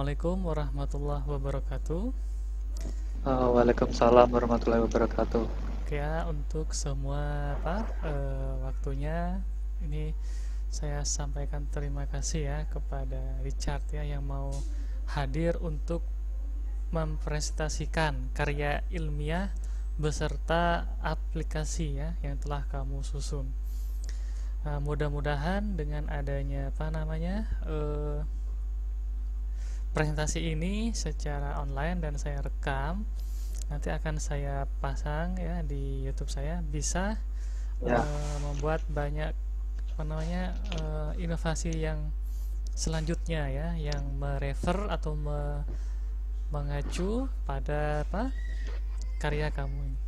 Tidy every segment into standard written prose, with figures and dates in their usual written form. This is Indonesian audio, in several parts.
Assalamualaikum warahmatullahi wabarakatuh. Waalaikumsalam warahmatullahi wabarakatuh. Oke ya, untuk semua waktunya ini saya sampaikan terima kasih ya kepada Richard ya yang mau hadir untuk mempresentasikan karya ilmiah beserta aplikasi ya yang telah kamu susun. Mudah-mudahan dengan adanya presentasi ini secara online dan saya rekam, nanti akan saya pasang ya di YouTube saya, bisa Ya, membuat banyak inovasi yang selanjutnya ya, yang merefer atau mengacu pada karya kamu ini.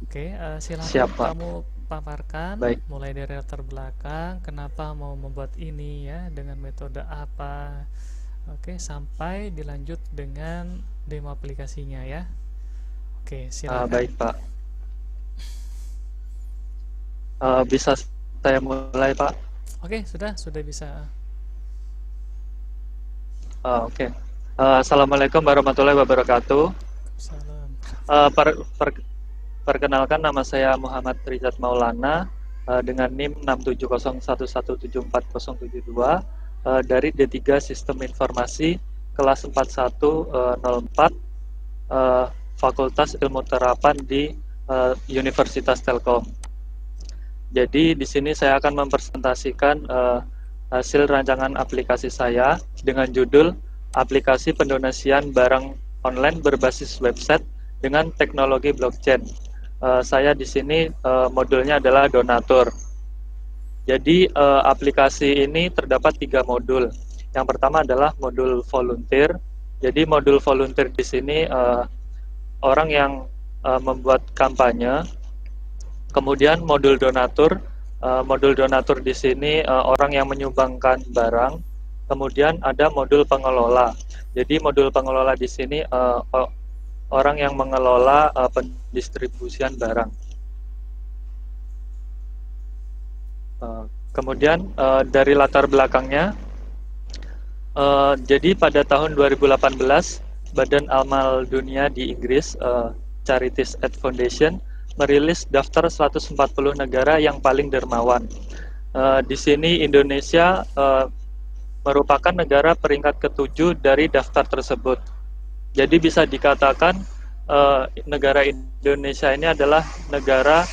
Oke, silahkan siap Pak. kamu paparkan Baik, mulai dari latar belakang, kenapa mau membuat ini ya, dengan metode apa. Oke, sampai dilanjut dengan demo aplikasinya ya. Oke, silakan. baik Pak. Bisa saya mulai Pak? Oke, sudah bisa. Oke. Assalamualaikum warahmatullahi wabarakatuh. Salam. Uh, per- per- Perkenalkan, nama saya Muhammad Rizat Maulana dengan NIM 67011740072 dari D3 Sistem Informasi kelas 4104 Fakultas Ilmu Terapan di Universitas Telkom. Jadi di sini saya akan mempresentasikan hasil rancangan aplikasi saya dengan judul Aplikasi Pendonasian Barang Online Berbasis Website dengan Teknologi Blockchain. Saya di sini modulnya adalah donatur. Jadi aplikasi ini terdapat 3 modul. Yang pertama adalah modul volunteer. Jadi modul volunteer di sini orang yang membuat kampanye. Kemudian modul donatur di sini orang yang menyumbangkan barang. Kemudian ada modul pengelola. Jadi modul pengelola di sini orang yang mengelola pendistribusian barang. Kemudian dari latar belakangnya, jadi pada tahun 2018 Badan Amal Dunia di Inggris, Charities Aid Foundation, merilis daftar 140 negara yang paling dermawan. Di sini Indonesia merupakan negara peringkat ke-7 dari daftar tersebut. Jadi bisa dikatakan negara Indonesia ini adalah negara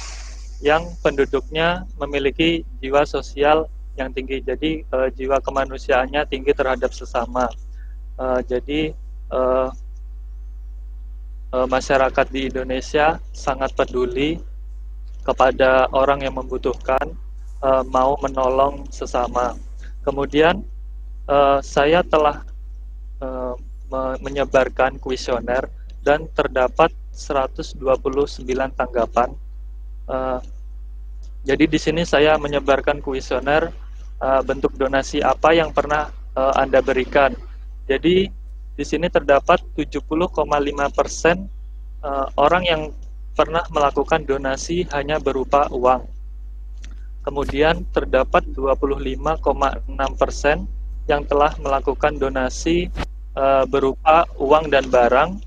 yang penduduknya memiliki jiwa sosial yang tinggi. Jadi jiwa kemanusiaannya tinggi terhadap sesama. Jadi masyarakat di Indonesia sangat peduli kepada orang yang membutuhkan, mau menolong sesama. Kemudian saya telah menyebarkan kuesioner dan terdapat 129 tanggapan. Jadi di sini saya menyebarkan kuesioner bentuk donasi apa yang pernah Anda berikan. Jadi di sini terdapat 70,5% orang yang pernah melakukan donasi hanya berupa uang. Kemudian terdapat 25,6% yang telah melakukan donasi berupa uang dan barang,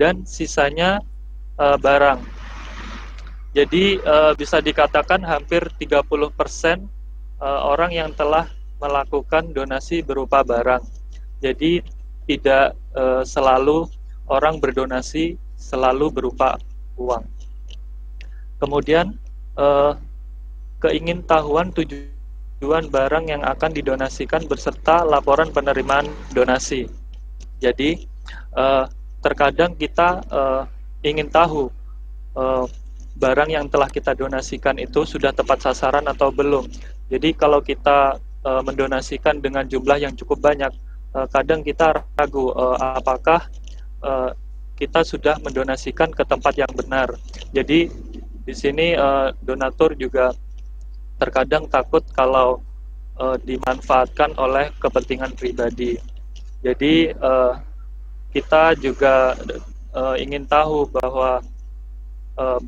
dan sisanya barang. Jadi bisa dikatakan hampir 30% orang yang telah melakukan donasi berupa barang. Jadi tidak selalu orang berdonasi selalu berupa uang. Kemudian keingintahuan tujuan barang yang akan didonasikan beserta laporan penerimaan donasi. Jadi terkadang kita ingin tahu barang yang telah kita donasikan itu sudah tepat sasaran atau belum. Jadi kalau kita mendonasikan dengan jumlah yang cukup banyak, kadang kita ragu apakah kita sudah mendonasikan ke tempat yang benar. Jadi di sini donatur juga terkadang takut kalau dimanfaatkan oleh kepentingan pribadi. Jadi kita juga ingin tahu bahwa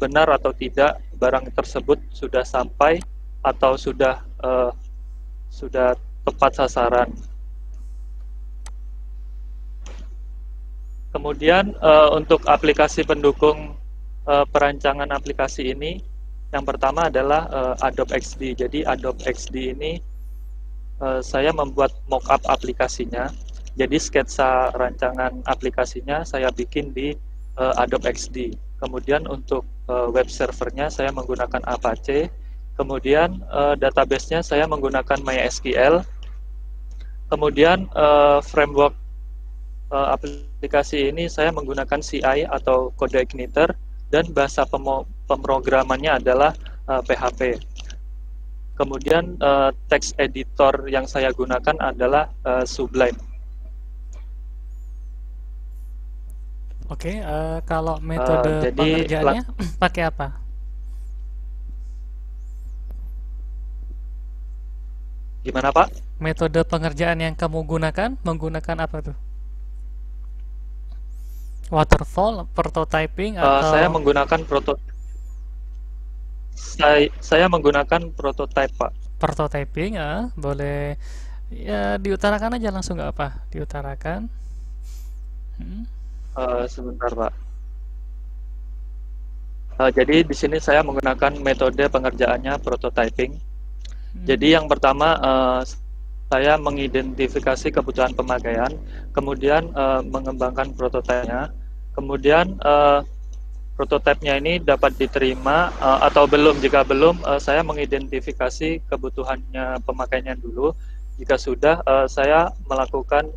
benar atau tidak barang tersebut sudah sampai atau sudah tepat sasaran. Kemudian untuk aplikasi pendukung perancangan aplikasi ini, yang pertama adalah Adobe XD. Jadi Adobe XD ini saya membuat mockup aplikasinya. Jadi sketsa rancangan aplikasinya saya bikin di Adobe XD. Kemudian untuk web servernya saya menggunakan Apache. Kemudian database-nya saya menggunakan MySQL. Kemudian framework aplikasi ini saya menggunakan CI atau CodeIgniter, dan bahasa pemrogramannya adalah PHP. Kemudian text editor yang saya gunakan adalah Sublime. Oke, kalau metode pengerjaannya pakai apa? Gimana, Pak? Metode pengerjaan yang kamu gunakan menggunakan apa tuh? Waterfall, prototyping, atau saya menggunakan saya menggunakan prototype, Pak. prototyping, boleh ya diutarakan aja langsung, nggak apa? Diutarakan. Sebentar, Pak. Jadi di sini saya menggunakan metode pengerjaannya prototyping. Jadi yang pertama saya mengidentifikasi kebutuhan pemakaian, kemudian mengembangkan prototipenya, kemudian prototipenya ini dapat diterima atau belum. Jika belum, saya mengidentifikasi kebutuhannya pemakaiannya dulu. Jika sudah, saya melakukan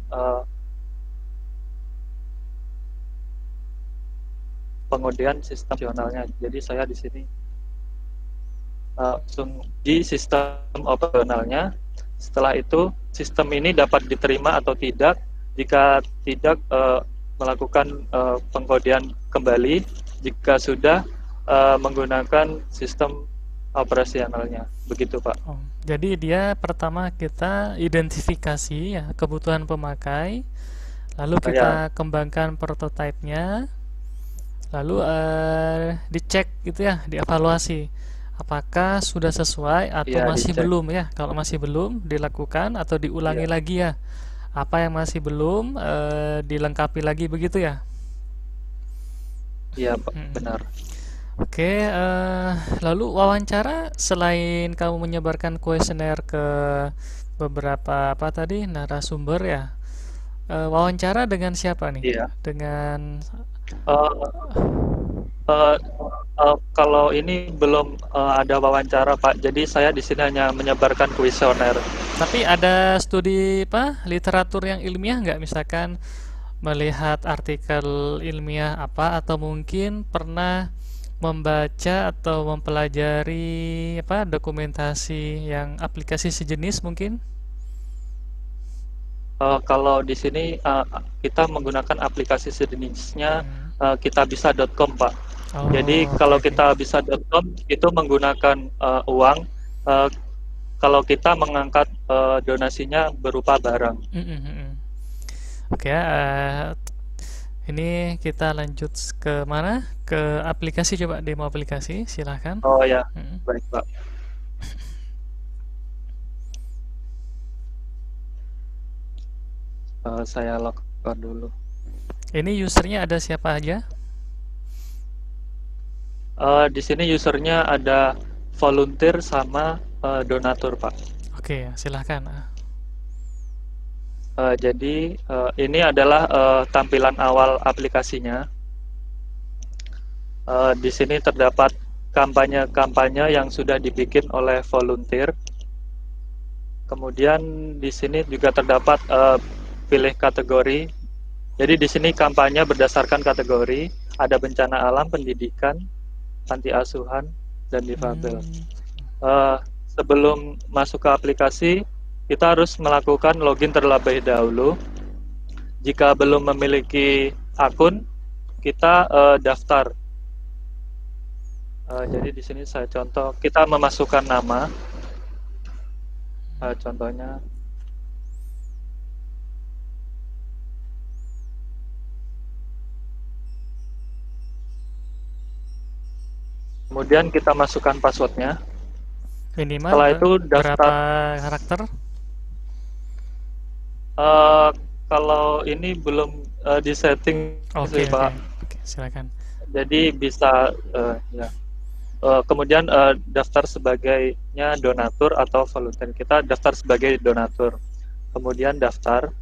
pengundian sistem operasionalnya. Jadi saya di sini langsung di sistem operasionalnya. Setelah itu sistem ini dapat diterima atau tidak. Jika tidak, melakukan pengkodian kembali. Jika sudah, menggunakan sistem operasionalnya. Begitu, Pak. Jadi dia pertama kita identifikasi ya kebutuhan pemakai, lalu kita kembangkan prototipenya, lalu dicek gitu ya, dievaluasi apakah sudah sesuai atau masih dicek. belum ya. Kalau masih belum, dilakukan atau diulangi lagi ya. Apa yang masih belum dilengkapi lagi, begitu ya. Iya, Pak, benar. Oke, lalu wawancara, selain kamu menyebarkan kuesioner ke beberapa narasumber ya, wawancara dengan siapa nih? Iya. Dengan kalau ini belum ada wawancara, Pak. Jadi saya di sini hanya menyebarkan kuesioner. Tapi ada studi literatur yang ilmiah nggak? Misalkan melihat artikel ilmiah apa, atau mungkin pernah membaca atau mempelajari dokumentasi yang aplikasi sejenis mungkin? Kalau di sini kita menggunakan aplikasi sejenisnya kitabisa.com, Pak. Jadi kalau kitabisa.com itu menggunakan uang. Kalau kita mengangkat donasinya berupa barang. Oke, ini kita lanjut ke mana? Ke aplikasi, coba demo aplikasi, silahkan. Oh ya, baik, Pak. Saya login dulu. Ini usernya ada siapa aja? Di sini usernya ada volunteer sama donatur, Pak. Oke, silahkan. Jadi ini adalah tampilan awal aplikasinya. Di sini terdapat kampanye-kampanye yang sudah dibikin oleh volunteer. Kemudian di sini juga terdapat pilih kategori. Jadi di sini kampanye berdasarkan kategori. Ada bencana alam, pendidikan, panti asuhan, dan difabel. Sebelum masuk ke aplikasi, kita harus melakukan login terlebih dahulu. Jika belum memiliki akun, kita daftar. Jadi di sini saya contoh, kita memasukkan nama. Contohnya, kemudian kita masukkan passwordnya. Minimal setelah itu daftar. Berapa karakter? Kalau ini belum di setting Oke, sih oke. Pak. Oke, silakan. Jadi bisa ya. Kemudian daftar sebagainya donatur atau volunteer. Kita daftar sebagai donatur. Kemudian daftar.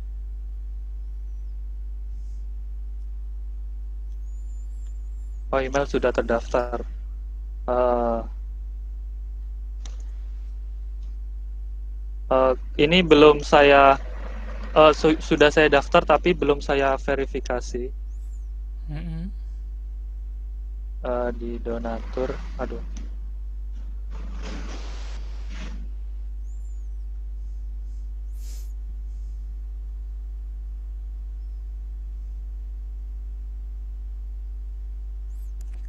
Oh, email sudah terdaftar. Ini belum saya sudah saya daftar tapi belum saya verifikasi di donatur. Aduh.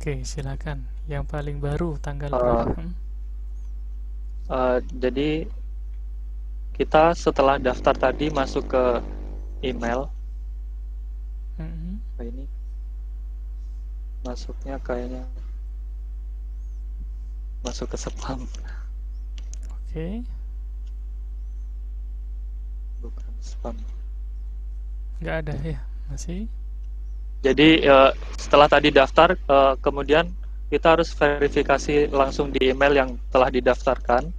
Oke, silakan. Yang paling baru tanggal berapa? Jadi kita setelah daftar tadi masuk ke email. Ini masuknya kayaknya masuk ke spam. Oke. Bukan spam. Nggak ada ya, masih. Jadi setelah tadi daftar, kemudian kita harus verifikasi langsung di email yang telah didaftarkan.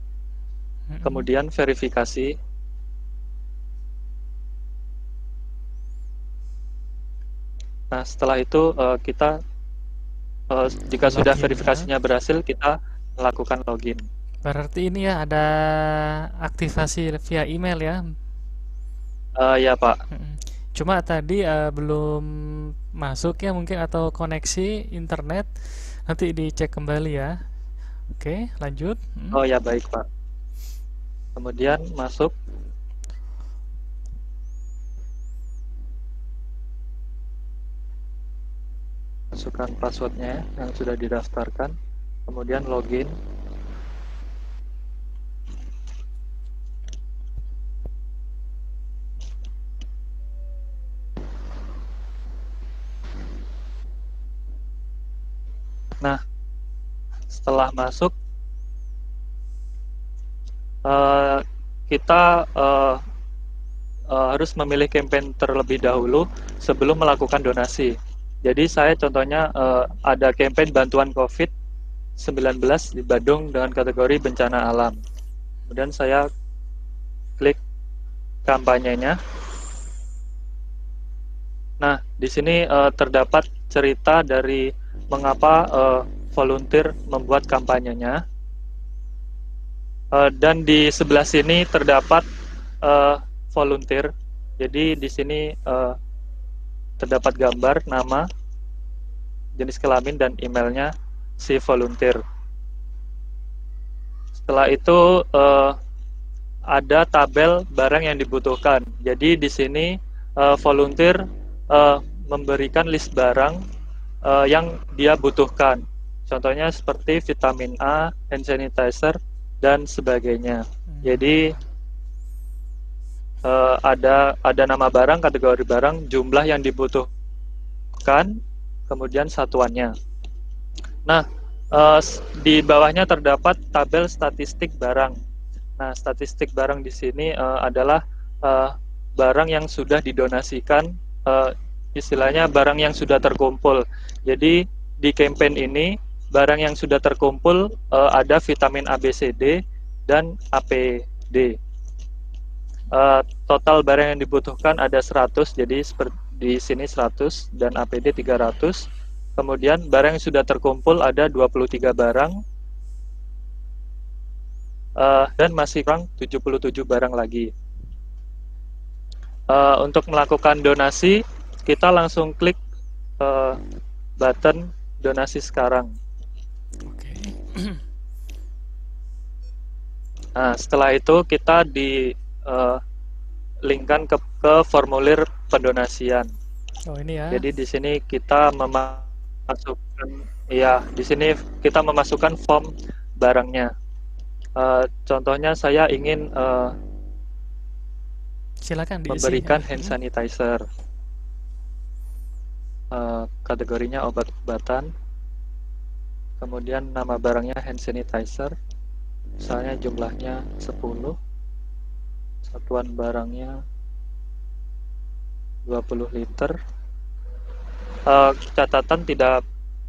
Kemudian verifikasi. Nah, setelah itu kita jika sudah verifikasinya berhasil, kita melakukan login. Berarti ini ya ada aktivasi via email ya? Ya Pak. Cuma tadi belum masuk ya mungkin, atau koneksi internet, nanti dicek kembali ya. Oke, lanjut. Oh ya, baik Pak. Kemudian masuk. Masukkan passwordnya yang sudah didaftarkan. Kemudian login. Nah, setelah masuk, kita harus memilih campaign terlebih dahulu sebelum melakukan donasi. Jadi saya contohnya ada campaign bantuan COVID-19 di Badung dengan kategori bencana alam. Kemudian saya klik kampanyenya. Nah, di sini terdapat cerita dari mengapa volunteer membuat kampanyenya. Dan di sebelah sini terdapat volunteer. Jadi di sini terdapat gambar, nama, jenis kelamin, dan emailnya si volunteer. Setelah itu ada tabel barang yang dibutuhkan. Jadi di sini volunteer memberikan list barang yang dia butuhkan. Contohnya seperti vitamin A, hand sanitizer, dan sebagainya. Jadi ada nama barang, kategori barang, jumlah yang dibutuhkan, kemudian satuannya. Nah, di bawahnya terdapat tabel statistik barang. Nah, statistik barang di sini adalah barang yang sudah didonasikan, istilahnya barang yang sudah terkumpul. Jadi di campaign ini barang yang sudah terkumpul ada vitamin ABCD dan APD. Total barang yang dibutuhkan ada 100, jadi di sini 100 dan APD 300. Kemudian barang yang sudah terkumpul ada 23 barang dan masih kurang 77 barang lagi. Untuk melakukan donasi, kita langsung klik button donasi sekarang. Oke. Nah, setelah itu kita linkkan ke formulir pendonasian. Oh, ini ya. Jadi di sini kita memasukkan, ya, di sini kita memasukkan form barangnya. Contohnya saya ingin silakan diisi, memberikan ya. hand sanitizer. Kategorinya obat-obatan. Kemudian nama barangnya hand sanitizer. Misalnya jumlahnya 10. Satuan barangnya 20 liter. catatan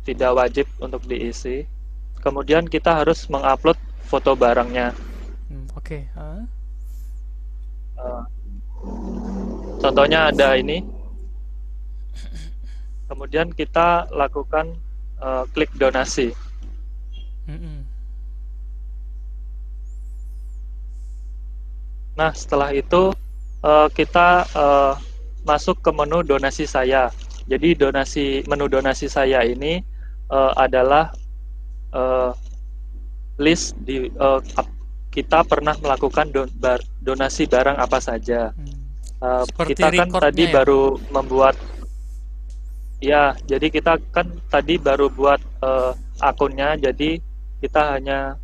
tidak wajib untuk diisi. Kemudian kita harus mengupload foto barangnya. Oke. Contohnya ada ini. Kemudian kita lakukan klik donasi. Nah, setelah itu kita masuk ke menu donasi saya. Jadi menu donasi saya ini adalah list kita pernah melakukan donasi barang apa saja. Kita kan tadi baru membuat, ya, jadi kita kan tadi baru buat akunnya, jadi kita hanya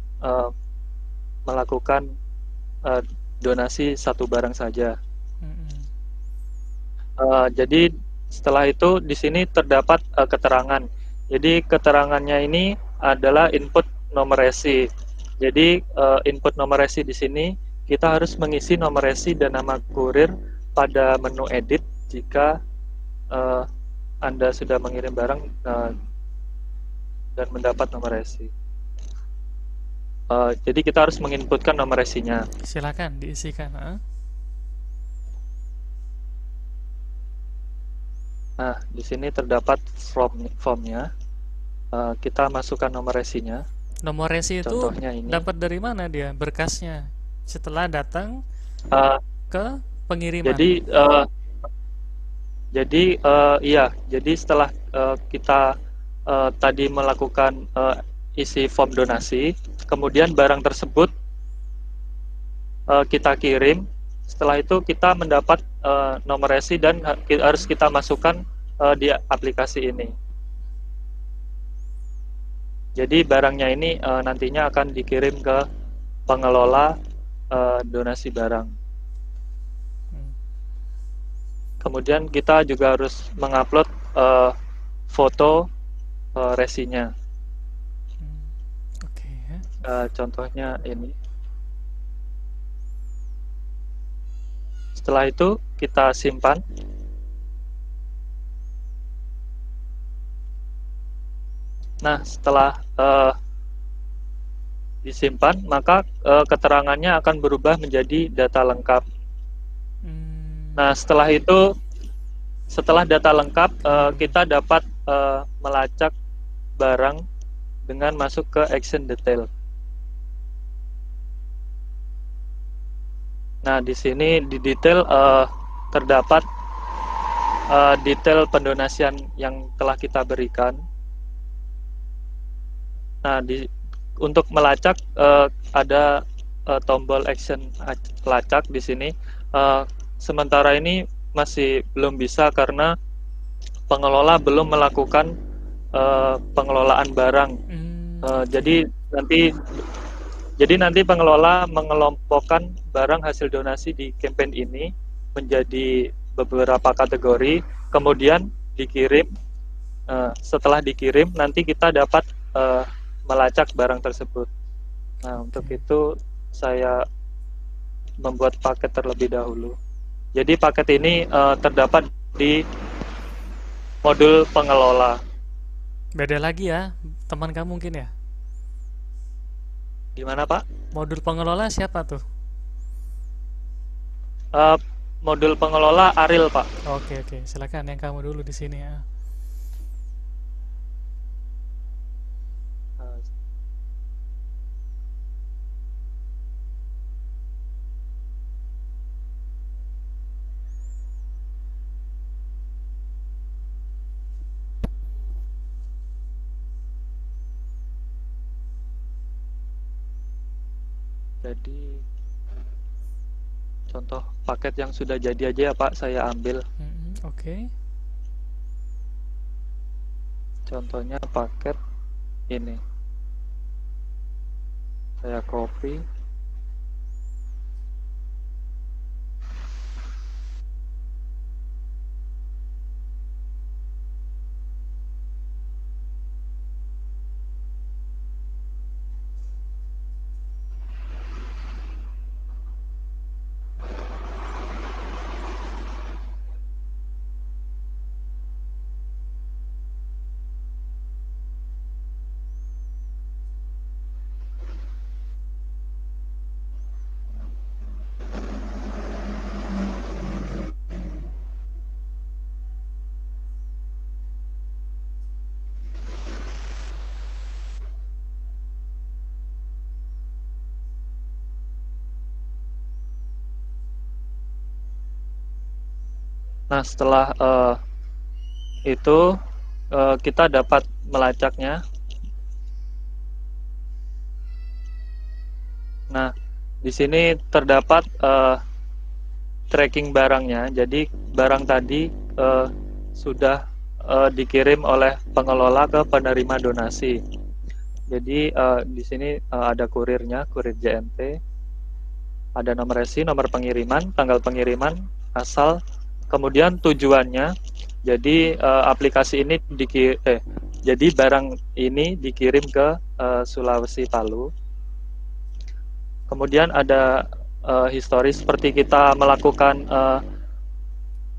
melakukan donasi satu barang saja. Jadi setelah itu di sini terdapat keterangan. Jadi keterangannya ini adalah input nomor resi. Jadi input nomor resi di sini kita harus mengisi nomor resi dan nama kurir pada menu edit jika Anda sudah mengirim barang dan mendapat nomor resi. Jadi kita harus menginputkan nomor resinya. Silakan diisikan. Nah, di sini terdapat formnya. Kita masukkan nomor resinya. Nomor resi itu dapat dari mana dia? Berkasnya setelah datang ke pengiriman. Jadi setelah kita tadi melakukan isi form donasi, kemudian barang tersebut kita kirim. Setelah itu kita mendapat nomor resi dan harus kita masukkan di aplikasi ini. Jadi barangnya ini nantinya akan dikirim ke pengelola donasi barang. Kemudian kita juga harus mengupload foto resinya. Contohnya ini. Setelah itu kita simpan. Nah, setelah disimpan, maka keterangannya akan berubah menjadi data lengkap. Nah, setelah itu, setelah data lengkap, kita dapat melacak barang dengan masuk ke action detail. Nah, di sini di detail terdapat detail pendonasian yang telah kita berikan. Nah, untuk melacak ada tombol action lacak di sini. Sementara ini masih belum bisa karena pengelola belum melakukan pengelolaan barang. Jadi nanti pengelola mengelompokkan barang hasil donasi di campaign ini menjadi beberapa kategori, kemudian dikirim. Setelah dikirim, nanti kita dapat melacak barang tersebut. Nah, untuk itu saya membuat paket terlebih dahulu. Jadi paket ini terdapat di modul pengelola. Beda lagi ya, teman kamu mungkin ya? Gimana, Pak? Modul pengelola siapa tuh? Modul pengelola Ariel, Pak. Oke, silakan yang kamu dulu di sini ya. Jadi contoh paket yang sudah jadi aja ya, Pak, saya ambil. Oke. Contohnya paket ini. Saya copy. Nah, setelah itu kita dapat melacaknya. Nah, di sini terdapat tracking barangnya. Jadi barang tadi sudah dikirim oleh pengelola ke penerima donasi. Jadi di sini ada kurirnya, kurir JNT, ada nomor resi, nomor pengiriman, tanggal pengiriman, asal, kemudian tujuannya. Jadi aplikasi ini jadi barang ini dikirim ke Sulawesi Palu. Kemudian ada historis seperti kita melakukan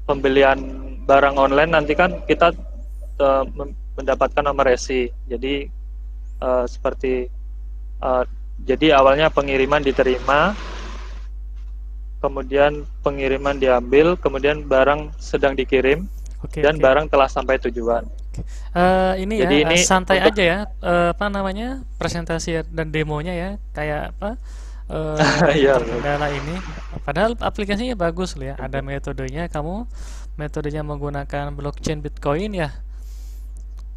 pembelian barang online, nanti kan kita mendapatkan nomor resi. Jadi jadi awalnya pengiriman diterima, kemudian pengiriman diambil, kemudian barang sedang dikirim, dan barang telah sampai tujuan. Ini jadi ya, ini santai aja ya, apa namanya, presentasi dan demonya ya, kayak apa, terkendala ini. Padahal aplikasinya bagus loh ya, ada metodenya, metodenya menggunakan blockchain Bitcoin ya,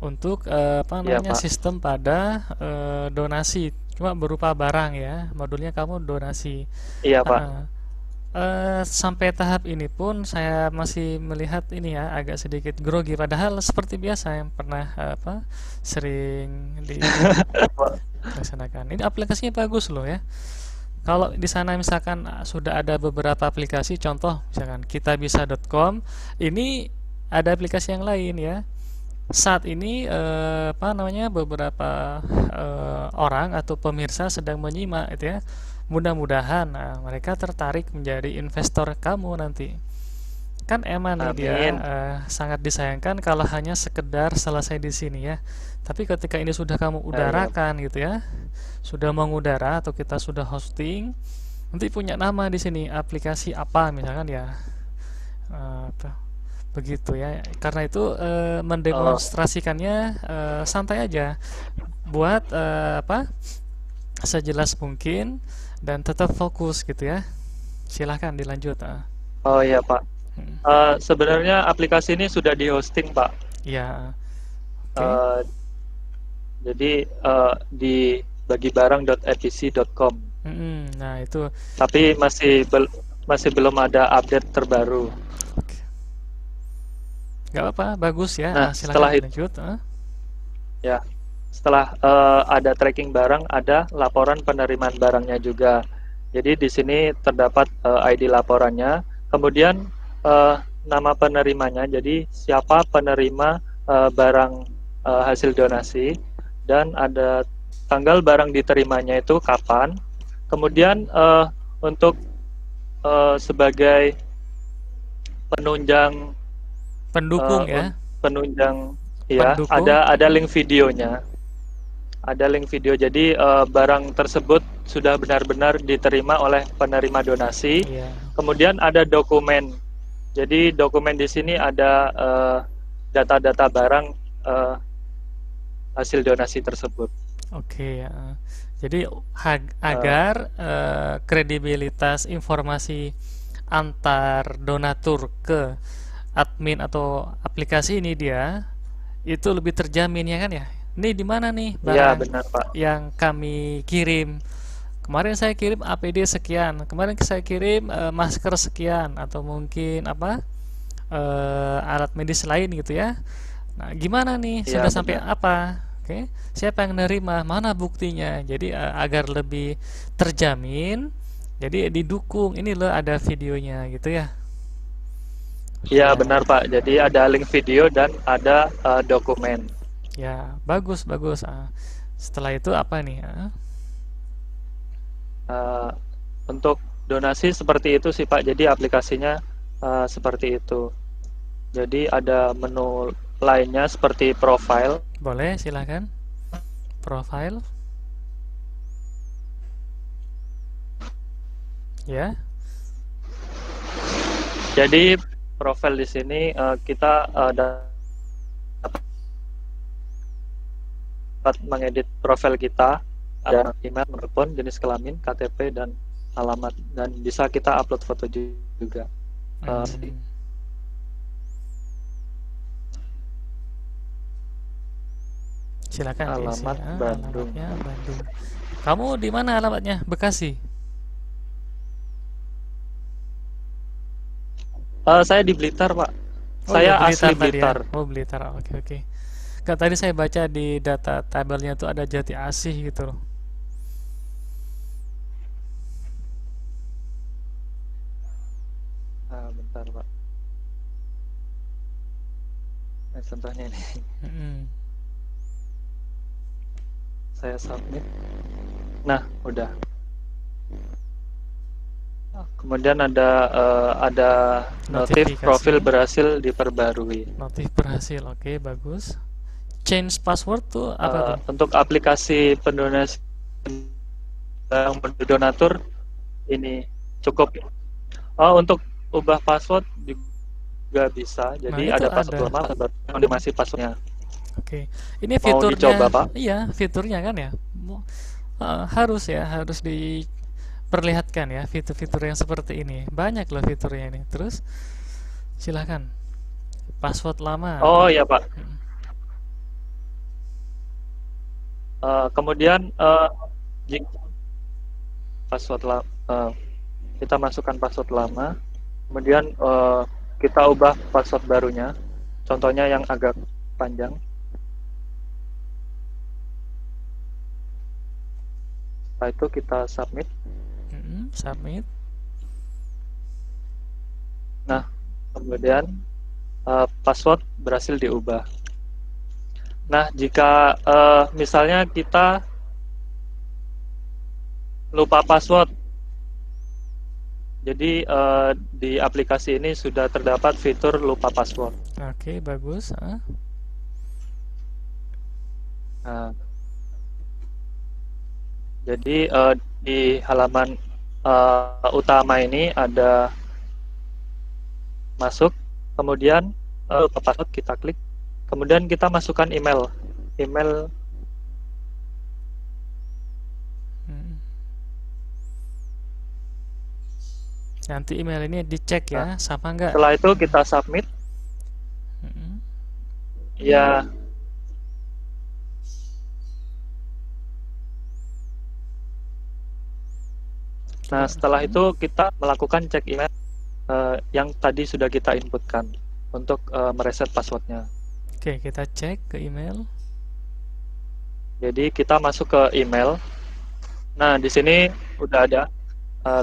untuk apa namanya, sistem pada donasi, cuma berupa barang ya, modulnya kamu donasi. Iya Pak. Sampai tahap ini pun saya masih melihat ini ya, agak sedikit grogi, padahal seperti biasa yang pernah sering dilaksanakan. Ini aplikasinya bagus loh ya. Kalau di sana misalkan sudah ada beberapa aplikasi, contoh misalkan kitabisa.com, ini ada aplikasi yang lain ya. Saat ini apa namanya, beberapa orang atau pemirsa sedang menyimak itu ya. Mudah-mudahan mereka tertarik menjadi investor kamu nanti. Kan emang nih dia sangat disayangkan kalau hanya sekedar selesai di sini ya. Tapi ketika ini sudah kamu udarakan gitu ya, sudah mengudara atau kita sudah hosting, nanti punya nama di sini, aplikasi apa misalkan ya, begitu ya. Karena itu mendemonstrasikannya santai aja, buat apa, sejelas mungkin dan tetap fokus gitu ya. Silahkan dilanjut. Oh iya Pak. Sebenarnya aplikasi ini sudah di hosting Pak. Ya. Jadi di bagibarang.etc.com. Nah itu. Tapi masih belum ada update terbaru. Gak apa, bagus ya. Nah, setelah itu lanjut. Ya. Setelah ada tracking barang, ada laporan penerimaan barangnya juga. Jadi di sini terdapat ID laporannya, kemudian nama penerimanya. Jadi siapa penerima barang hasil donasi, dan ada tanggal barang diterimanya itu kapan. Kemudian untuk sebagai penunjang, pendukung ya. Penunjang, ya, ada link videonya. Ada link video, jadi barang tersebut sudah benar-benar diterima oleh penerima donasi. Kemudian ada dokumen. Jadi dokumen di sini ada data-data barang hasil donasi tersebut. Oke ya. Jadi agar kredibilitas informasi antar donatur ke admin atau aplikasi ini dia itu lebih terjamin ya kan ya. Ini di mana nih barang ya, benar, Pak, yang kami kirim? Kemarin saya kirim APD sekian, kemarin saya kirim masker sekian, atau mungkin apa alat medis lain gitu ya. Nah, gimana nih, sudah sampai apa? Oke, siapa yang nerima? Mana buktinya? Jadi agar lebih terjamin, jadi didukung. Ini loh ada videonya gitu ya. Iya, benar Pak. Jadi ada link video dan ada dokumen. Ya, bagus. Setelah itu apa nih? Untuk donasi seperti itu sih Pak. Jadi aplikasinya seperti itu. Jadi ada menu lainnya seperti profile. Boleh, silakan. Profile. Ya. Jadi profile di sini kita dapat mengedit profil kita, ada email, telepon, jenis kelamin, KTP, dan alamat, dan bisa kita upload foto juga. Silakan diisi. Alamat Bandung. Alamatnya Bandung. Kamu di mana alamatnya? Bekasi. Saya di Blitar, Pak. Oh iya, Saya Blitar asli tadi ya. Blitar. Oh, Blitar. Oke, oke. Kak, tadi saya baca di data tabelnya tuh ada Jati Asih gitu loh. Bentar, Pak. Contohnya ini. Mm-mm. Saya submit. Nah, udah. Kemudian ada notif Notifikasi. profil berhasil diperbarui. Notif berhasil. Oke, bagus. Change password tuh apa tuh? Untuk aplikasi pendonasi yang donatur ini cukup. Untuk ubah password juga bisa. Jadi Nah, itu ada password ada. lama, konfirmasi passwordnya. Oke. Ini Mau fiturnya. dicoba, Pak? Iya, fiturnya kan ya. Harus ya, harus diperlihatkan ya fitur-fitur yang seperti ini. Banyak loh fiturnya ini. Terus silahkan. Password lama. Oh iya, Pak. Kemudian jika password kita masukkan password lama, kemudian kita ubah password barunya. Contohnya yang agak panjang. Setelah itu kita submit. Submit. Nah, kemudian password berhasil diubah. Nah, jika misalnya kita lupa password, jadi di aplikasi ini sudah terdapat fitur lupa password. Oke, bagus. Nah, jadi di halaman utama ini ada masuk, kemudian lupa password kita klik, kemudian kita masukkan email. Nanti email ini dicek ya, sama enggak? Setelah itu kita submit. Ya. Nah, setelah itu kita melakukan cek email yang tadi sudah kita inputkan untuk mereset passwordnya. Oke, kita cek ke email. Jadi kita masuk ke email. Nah, di sini udah ada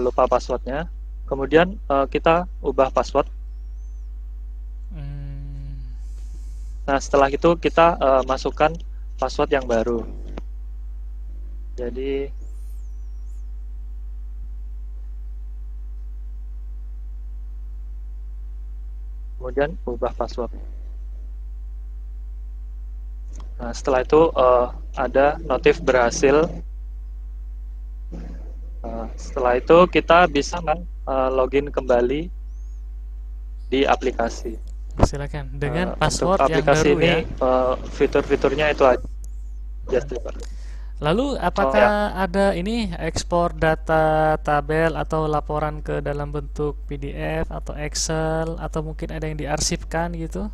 lupa passwordnya. Kemudian kita ubah password. Nah, setelah itu kita masukkan password yang baru. Jadi kemudian ubah password. Nah, setelah itu ada notif berhasil. Setelah itu kita bisa login kembali di aplikasi. Silakan dengan password untuk aplikasi yang baru ini, ya. Fitur-fiturnya itu aja. Lalu apakah ada ini ekspor data tabel atau laporan ke dalam bentuk PDF atau Excel atau mungkin ada yang diarsipkan gitu?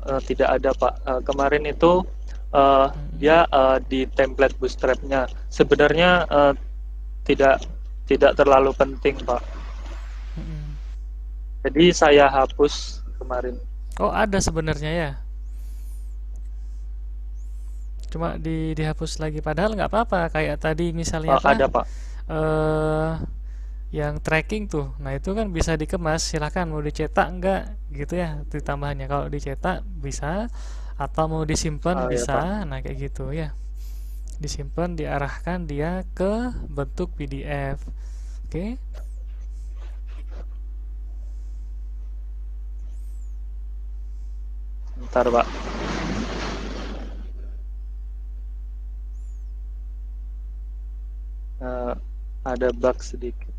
Tidak ada, Pak. Kemarin itu dia di template bootstrapnya. Sebenarnya tidak terlalu penting, Pak. Jadi saya hapus kemarin. Oh, ada sebenarnya ya. Cuma dihapus lagi, padahal nggak apa-apa. Kayak tadi misalnya ada, Pak. Yang tracking tuh, nah itu kan bisa dikemas. Silahkan mau dicetak enggak gitu ya, ditambahnya. Kalau dicetak bisa, atau mau disimpan bisa. Ya, nah kayak gitu ya, disimpan, diarahkan dia ke bentuk PDF. Oke. Bentar, Pak. Ada bug sedikit.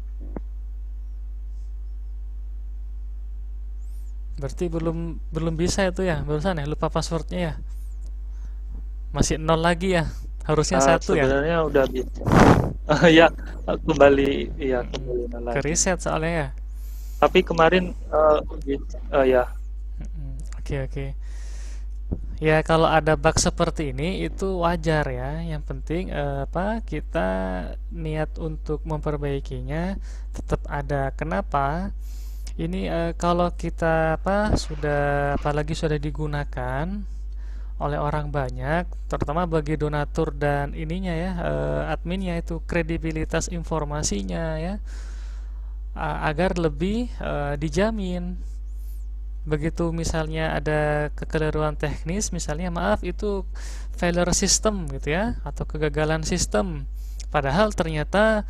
Berarti belum bisa itu ya, barusan ya, lupa passwordnya ya. Masih 0 lagi ya. Harusnya 1 ya. Sebenarnya udah bisa. Ya, kembali 0 lagi. Ke reset soalnya ya. Tapi kemarin ya. Oke, oke. Ya, kalau ada bug seperti ini itu wajar ya. Yang penting kita niat untuk memperbaikinya tetap ada. Kenapa? Ini kalau kita apalagi sudah digunakan oleh orang banyak, terutama bagi donatur dan ininya ya, adminnya itu kredibilitas informasinya ya, agar lebih dijamin. Begitu misalnya ada kekeliruan teknis, misalnya maaf itu failure system gitu ya, atau kegagalan sistem, padahal ternyata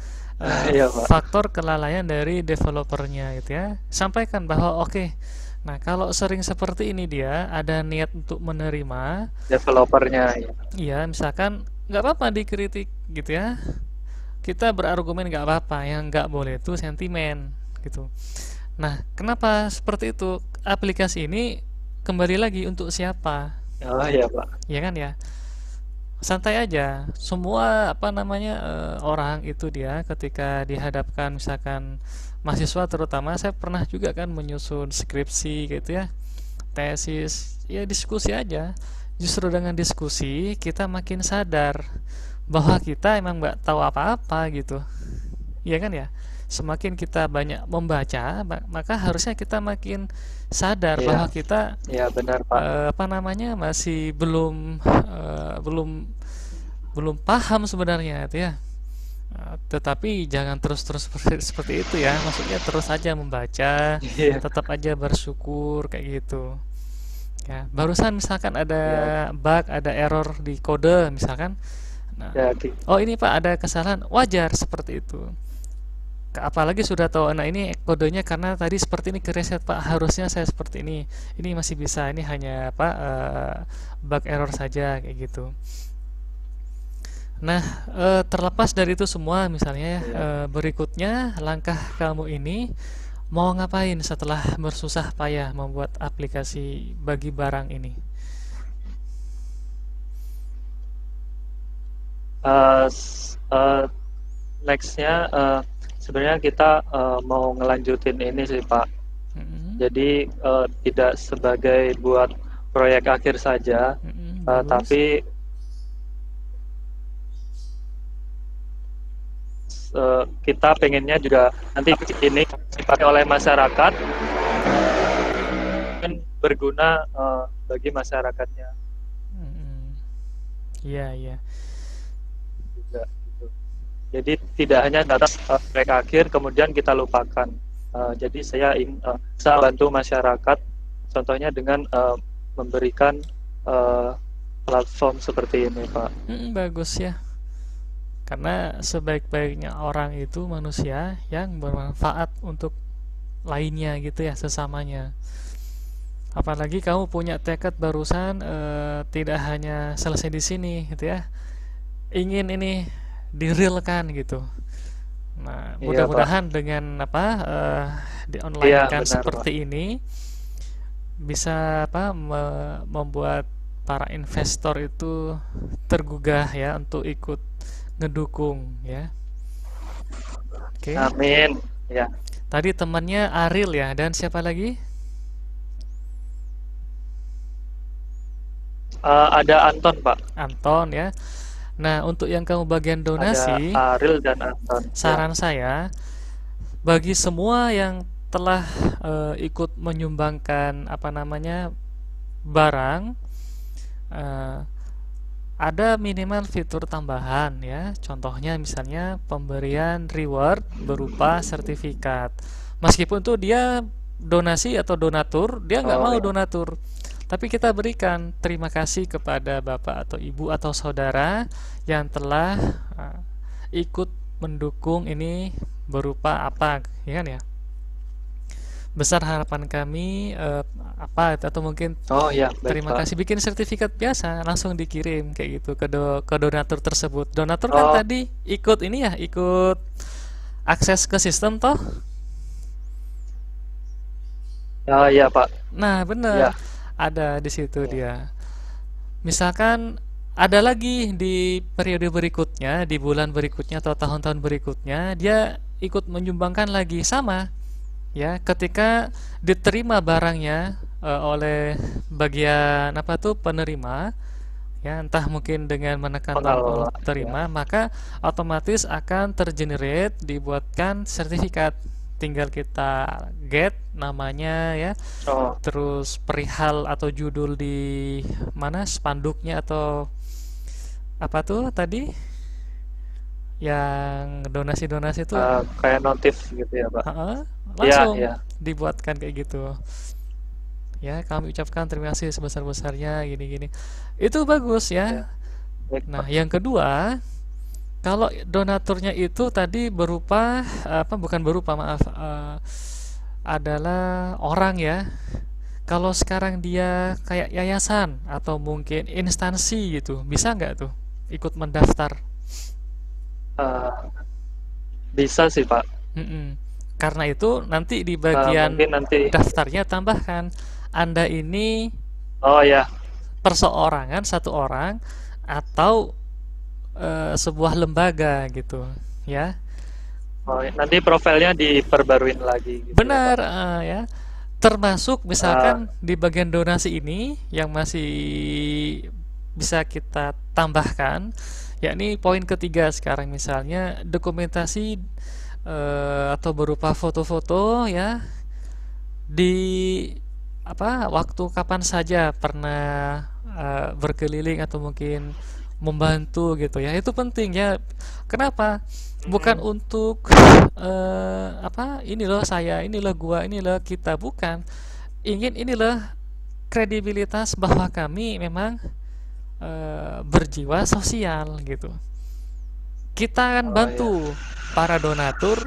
Iya, Pak. faktor kelalaian dari developernya gitu ya, sampaikan bahwa oke, nah kalau sering seperti ini dia ada niat untuk menerima, Developernya ya. iya misalkan nggak apa-apa dikritik gitu ya, kita berargumen nggak apa-apa, yang nggak boleh itu sentimen gitu. Nah, kenapa seperti itu? Aplikasi ini kembali lagi untuk siapa? Oh iya, Pak. Ya kan ya? Santai aja. Semua orang itu dia ketika dihadapkan misalkan mahasiswa, terutama saya pernah juga kan menyusun skripsi gitu ya. Tesis, ya diskusi aja. Justru dengan diskusi kita makin sadar bahwa kita emang nggak tahu apa-apa gitu. Iya kan ya? Semakin kita banyak membaca, maka harusnya kita makin sadar Iya, bahwa kita iya benar, Pak. masih belum paham sebenarnya itu ya. Tetapi jangan terus-terus seperti itu ya. Maksudnya terus aja membaca, Iya, tetap aja bersyukur kayak gitu. Ya, barusan misalkan ada iya, bug, ada error di kode misalkan. Nah, ya, oh ini Pak ada kesalahan, wajar seperti itu. Apalagi sudah tahu, nah ini kodenya karena tadi seperti ini, ke reset Pak, harusnya saya seperti ini masih bisa, ini hanya bug error saja kayak gitu. Nah, terlepas dari itu semua misalnya ya, iya. berikutnya langkah kamu ini mau ngapain setelah bersusah payah membuat aplikasi bagi barang ini? Eh, s- eh, Nextnya sebenarnya kita mau ngelanjutin ini sih, Pak. Mm-mm, Jadi tidak sebagai buat proyek akhir saja, bagus. tapi kita pengennya juga nanti ini dipakai oleh masyarakat dan berguna bagi masyarakatnya Mm-mm. Iya, iya. juga gitu. Jadi tidak hanya datang proyek akhir kemudian kita lupakan. Jadi saya ingin bisa bantu masyarakat, contohnya dengan memberikan platform seperti ini, Pak. Bagus ya. Karena sebaik-baiknya orang itu manusia yang bermanfaat untuk lainnya gitu ya, sesamanya. Apalagi kamu punya tekad barusan, tidak hanya selesai di sini gitu ya. Ingin ini direalkan gitu. Nah, Iya, Pak. mudah-mudahan dengan di online Iya, kan benar, Pak. seperti ini bisa membuat para investor itu tergugah ya untuk ikut ngedukung ya. Oke. Amin. Ya. Tadi temannya Aril ya, dan siapa lagi? Ada Anton, Pak. Anton ya. Nah, untuk yang kamu bagian Ada donasi, Aril dan Anton. Ya. saran saya bagi semua yang telah ikut menyumbangkan barang, eh, ada minimal fitur tambahan ya. Contohnya misalnya pemberian reward berupa sertifikat. Meskipun tuh dia donasi atau donatur, dia nggak Oh mau ya. donatur. Tapi kita berikan terima kasih kepada bapak atau ibu atau saudara yang telah ikut mendukung ini berupa apa, ya kan ya? Besar harapan kami atau mungkin Oh ya, baik, terima Pak. kasih, bikin sertifikat biasa langsung dikirim kayak gitu ke donatur tersebut. Donatur kan Oh, tadi ikut ini ya, ikut akses ke sistem toh. ya, Pak. Nah, bener, Ya, ada di situ ya. dia. Misalkan ada lagi di periode berikutnya, di bulan berikutnya atau tahun-tahun berikutnya, dia ikut menyumbangkan lagi sama. ya, ketika diterima barangnya oleh bagian apa tuh penerima, ya, entah mungkin dengan menekan tombol Pengelola ya. terima, maka otomatis akan tergenerate, dibuatkan sertifikat. Tinggal kita get namanya ya, Oh, terus perihal atau judul di mana spanduknya atau apa tuh tadi yang donasi-donasi itu, kayak notif gitu ya, Pak. heeh, Ya, langsung ya. dibuatkan kayak gitu. Ya, kami ucapkan terima kasih sebesar-besarnya gini-gini. Itu bagus Ya. ya. Baik, Nah, Pak. yang kedua, kalau donaturnya itu tadi berupa apa, bukan berupa, maaf, adalah orang ya. Kalau sekarang dia kayak yayasan atau mungkin instansi gitu, bisa nggak tuh ikut mendaftar? Eh, bisa sih, Pak. Mm-mm. Karena itu nanti di bagian Mungkin nanti. daftarnya tambahkan Anda ini Oh ya. perseorangan, satu orang, atau sebuah lembaga gitu ya. Oh, nanti profilnya diperbaruin lagi gitu ya, Pak. Benar, ya. Termasuk Eh, misalkan di bagian donasi ini yang masih bisa kita tambahkan, yakni poin ketiga sekarang, misalnya dokumentasi atau berupa foto-foto ya, di apa, waktu kapan saja pernah berkeliling atau mungkin membantu gitu ya, itu penting ya. Kenapa? Bukan mm, untuk apa, ini loh saya, ini loh gua, ini loh kita, bukan. Ingin ini loh kredibilitas bahwa kami memang berjiwa sosial gitu. Kita akan oh ya. bantu para donatur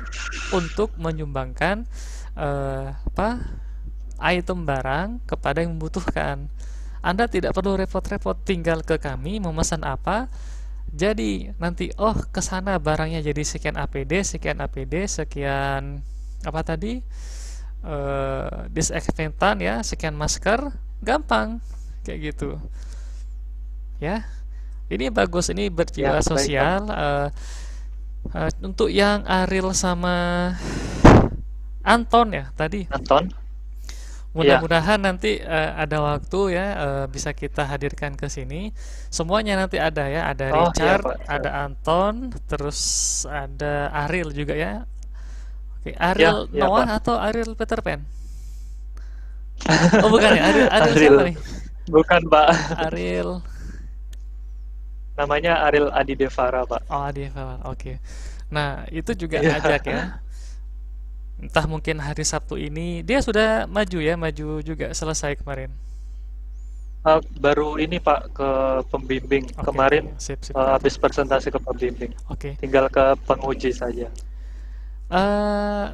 untuk menyumbangkan apa, item barang kepada yang membutuhkan. Anda tidak perlu repot-repot, tinggal ke kami memesan apa. Jadi nanti, oh, ke sana barangnya jadi sekian APD, sekian APD, sekian apa tadi, disinfektan ya, sekian masker, gampang kayak gitu. Ya, ini bagus, ini Ya, berjiwa baik, Pak. sosial. Untuk yang Ariel sama Anton ya tadi, Anton? Iya. mudah-mudahan nanti ada waktu ya, bisa kita hadirkan ke sini. Semuanya nanti ada ya, ada Oh iya, Richard, Pak. Siap. ada Anton, terus ada Ariel juga ya. Oke, Ya, Ariel ya, Pak. Noah atau Ariel Peter Pan? Oh, bukan ya, Ariel, Ariel siapa Ariel. nih? Bukan, Pak. Ariel, Namanya Ariel Adi Devara, Pak. oh, Adi Fawar. Oke. Nah, itu juga Iya. ajak ya. Entah mungkin hari Sabtu ini dia sudah maju ya, maju juga selesai kemarin. Baru ini, Pak, ke pembimbing. Oke, oke, Kemarin sip, sip. habis presentasi ke pembimbing. Oke. Tinggal ke penguji saja.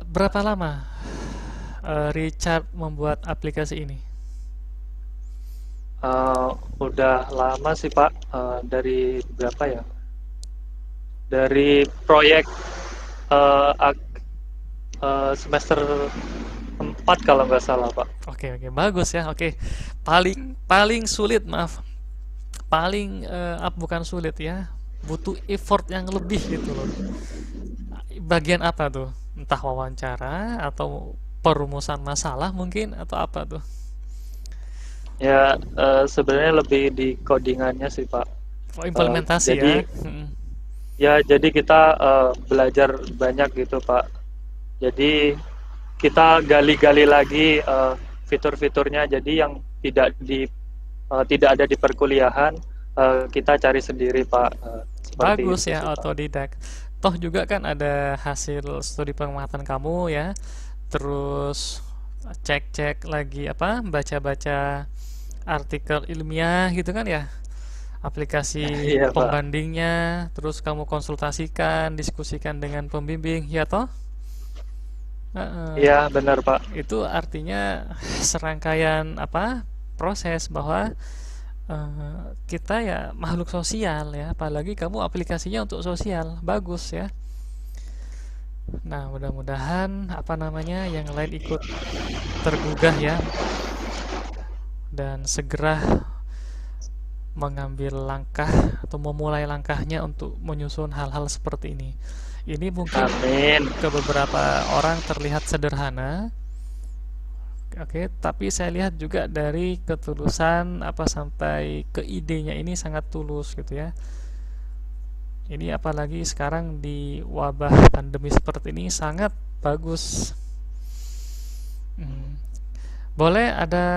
Berapa lama Richard membuat aplikasi ini? Udah lama sih, Pak. Dari berapa ya? Dari proyek semester 4 kalau nggak salah, Pak. Oke, oke, bagus ya. Oke, paling paling sulit, maaf, paling bukan sulit ya, butuh effort yang lebih gitu loh. Bagian apa tuh? Entah wawancara atau perumusan masalah mungkin, atau apa tuh? Ya, sebenarnya lebih di codingannya sih, Pak. Oh, implementasi Jadi ya. ya, jadi kita belajar banyak gitu, Pak. Jadi kita gali-gali lagi fitur-fiturnya. Jadi yang tidak ada di perkuliahan, kita cari sendiri, Pak. Seperti Bagus itu ya, sih, Pak. otodidak. Toh juga kan ada hasil studi pengamatan kamu ya. Terus cek-cek lagi apa, baca-baca artikel ilmiah gitu kan ya. Aplikasi Iya, Pak. pembandingnya, terus kamu konsultasikan, diskusikan dengan pembimbing, ya toh? Heeh. Iya, benar, Pak. Itu artinya serangkaian apa, proses bahwa kita ya makhluk sosial ya, apalagi kamu aplikasinya untuk sosial, bagus ya. Nah, mudah-mudahan apa namanya yang lain ikut tergugah ya, dan segera mengambil langkah atau memulai langkahnya untuk menyusun hal-hal seperti ini. Ini mungkin Amin. ke beberapa orang terlihat sederhana, Oke, tapi saya lihat juga dari ketulusan apa sampai ke idenya ini sangat tulus gitu ya. Ini apalagi sekarang di wabah pandemi seperti ini sangat bagus. Hmm. Boleh ada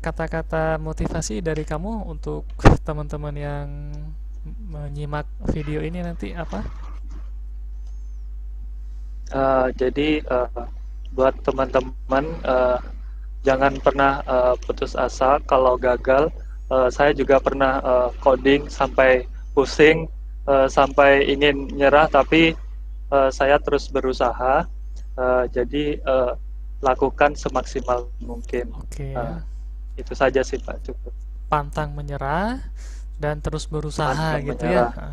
kata-kata motivasi dari kamu untuk teman-teman yang menyimak video ini nanti apa? Jadi buat teman-teman jangan pernah putus asa kalau gagal. Saya juga pernah coding sampai pusing, sampai ingin nyerah, tapi saya terus berusaha. Jadi lakukan semaksimal mungkin. Oke ya. Itu saja sih Pak, cukup. Pantang menyerah dan terus berusaha Pantang gitu menyerah. ya.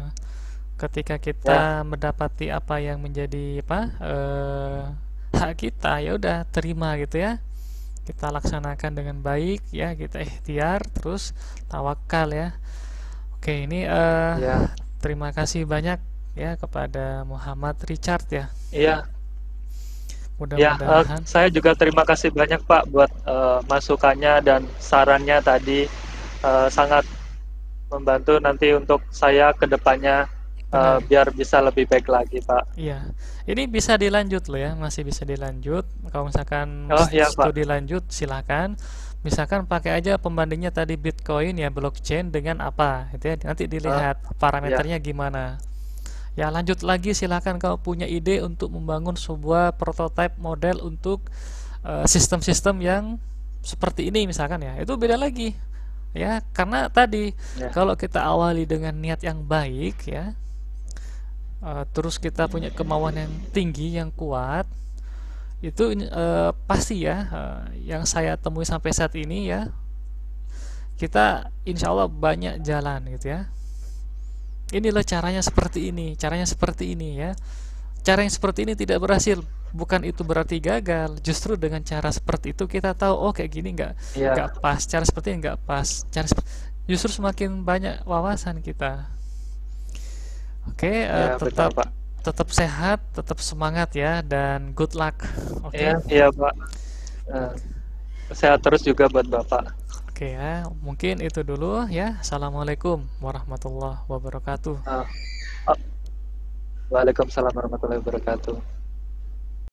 Ketika Ya, kita mendapati apa yang menjadi apa hak kita, ya udah terima gitu ya. Kita laksanakan dengan baik ya, kita ikhtiar terus tawakal ya. Oke, ini ya, terima kasih banyak ya kepada Muhammad Richard ya. iya. Ya, Mudah-mudahan saya juga terima kasih banyak Pak buat masukannya dan sarannya tadi. Sangat membantu nanti untuk saya ke depannya benar. biar bisa lebih baik lagi Pak. Iya. Ini bisa dilanjut loh ya, masih bisa dilanjut. Kalau misalkan Oh ya Pak, studi lanjut silakan. Misalkan pakai aja pembandingnya tadi Bitcoin ya, blockchain dengan apa gitu ya. Nanti oh dilihat ya, parameternya gimana. Ya lanjut lagi silakan kalau punya ide untuk membangun sebuah prototipe model untuk sistem-sistem yang seperti ini misalkan ya. Itu beda lagi. Ya, karena tadi ya, kalau kita awali dengan niat yang baik ya, terus kita punya kemauan yang tinggi, yang kuat, itu pasti ya, yang saya temui sampai saat ini ya, kita insya Allah banyak jalan gitu ya. Ini loh caranya seperti ini, caranya seperti ini ya. Cara yang seperti ini tidak berhasil, bukan itu berarti gagal. Justru dengan cara seperti itu kita tahu, oh kayak gini nggak ya, pas, cara seperti ini nggak pas, justru semakin banyak wawasan kita. Oke, ya benar tetap Pak. tetap sehat, tetap semangat ya, dan good luck. Iya, Oke. iya Pak. Eh, Sehat terus juga buat Bapak. Oke ya, mungkin itu dulu ya. Assalamualaikum warahmatullahi wabarakatuh. Eh, oh, Waalaikumsalam warahmatullahi wabarakatuh.